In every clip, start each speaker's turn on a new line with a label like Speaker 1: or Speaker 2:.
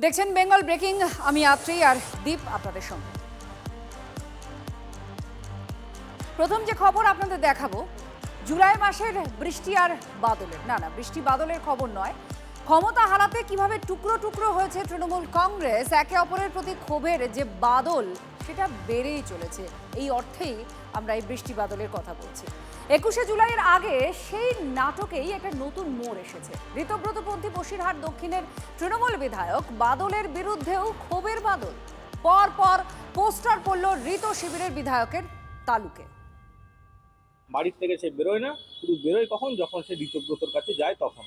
Speaker 1: দেখছেন বেঙ্গল ব্রেকিং, আমি আত্রি আর দীপ আপনাদের সঙ্গে। প্রথম যে খবর আপনাদের দেখাবো, জুলাই মাসের বৃষ্টি আর বাদলের না বৃষ্টি বাদলের খবর নয়, ক্ষমতা হারাতে কিভাবে টুকরো টুকরো হয়েছে তৃণমূল কংগ্রেস। একে অপরের প্রতি ক্ষোভের যে বাদল সেটা বেড়েই চলেছে। এই অর্থেই আমরা এই বৃষ্টি বাদলের কথা বলছি। 21শে জুলাইয়ের আগে সেই নাটকেই একটা নতুন মোড় এসেছে। ঋতব্রতপন্থী বসিরহাট দক্ষিণের তৃণমূল বিধায়ক বাদলের বিরুদ্ধেও ক্ষোভের বাদল। পর পর পোস্টার পড়ল ঋত শিবিরের বিধায়কের তালুকে।
Speaker 2: বাড়ির থেকে সে বেরোয় না, শুধু বেরোয় কখন, যখন সে ঋতব্রতর কাছে যায় তখন।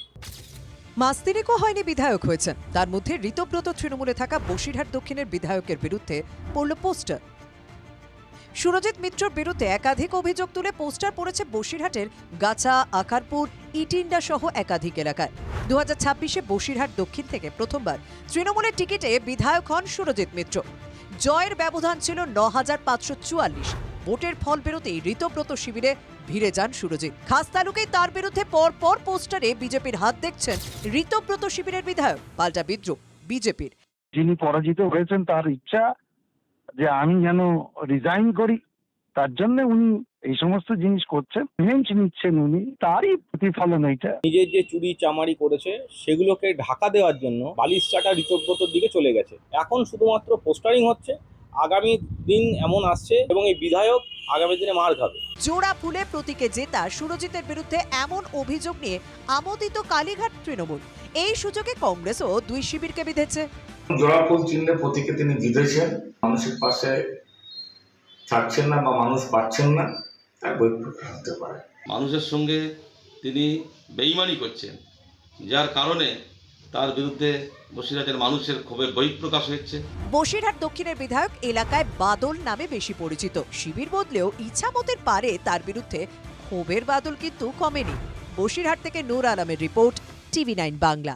Speaker 3: মাস তিনেকও হয়নি বিধায়ক হয়েছেন, তার মধ্যে ঋতব্রত তৃণমূলে থাকা বসিরহাট দক্ষিণের বিধায়কের বিরুদ্ধে পড়ল পোস্টার। সুরজিৎ মিত্রর বিরুদ্ধে একাধিক অভিযোগ তুলে পোস্টার পড়েছে বসিরহাটের গাছা, আকারপুর, ইটিন্ডা সহ একাধিক এলাকায়। 2026-এ বসিরহাট দক্ষিণ থেকে প্রথমবার তৃণমূলের টিকিটে বিধায়ক হন সুরজিৎ মিত্র। জয়ের ব্যবধান ছিল 9,544। ভোটের ফল বেরোতেই ঋতব্রত শিবিরে ভিড়ে যান সুরজিৎ। খাস তালুকেই তার বিরুদ্ধে পরপর পোস্টারে বিজেপির হাত দেখছেন ঋতব্রত শিবিরের বিধায়ক। পাল্টা বিদ্রোহ বিজেপির।
Speaker 4: যিনি পরাজিত হয়েছেন তার ইচ্ছা যে আমি যেন রিজাইন করি, তার জন্য উনি এই সমস্ত জিনিস করছেন, রিভেঞ্জ নিচ্ছেন উনি, তারই প্রতিফলন এইটা।
Speaker 2: নিজের যে চুরি চামারি করেছে সেগুলোকে ঢাকা দেওয়ার জন্য বালিশচাটা ঋতব্রতর দিকে চলে গেছে। এখন শুধুমাত্র পোস্টারিং হচ্ছে, আগামী দিন এমন আসছে এবং এই বিধায়ক আগামী দিনে মার খাবে।
Speaker 3: জোড়া ফুলে প্রতীকে জেতা সুরজিতের বিরুদ্ধে এমন অভিযোগ নিয়ে আমোদিত কালীঘাট তৃণমূল। এই সুযোগে কংগ্রেসও দুই শিবিরকে বিঁধেছে।
Speaker 5: জোড়া ফুল চিহ্নে প্রতীকে তিনি জিতেছেন, মানুষের পাশে থাকছেন না বা মানুষ পাচ্ছেন না, তার বৈপ্রকাশ হতে পারে।
Speaker 6: মানুষের সঙ্গে তিনি বেইমানি করছেন, যার কারণে তার বিরুদ্ধে বসিরহাটের মানুষের ক্ষোভের বহিঃপ্রকাশ হচ্ছে।
Speaker 3: বসিরহাট দক্ষিণের বিধায়ক এলাকায় বাদল নামে বেশি পরিচিত। শিবির বদলেও ইচ্ছামতের পারে তার বিরুদ্ধে ক্ষোভের বাদল কিন্তু কমেনি। বসিরহাট থেকে নূর আলমের রিপোর্ট, TV9 বাংলা।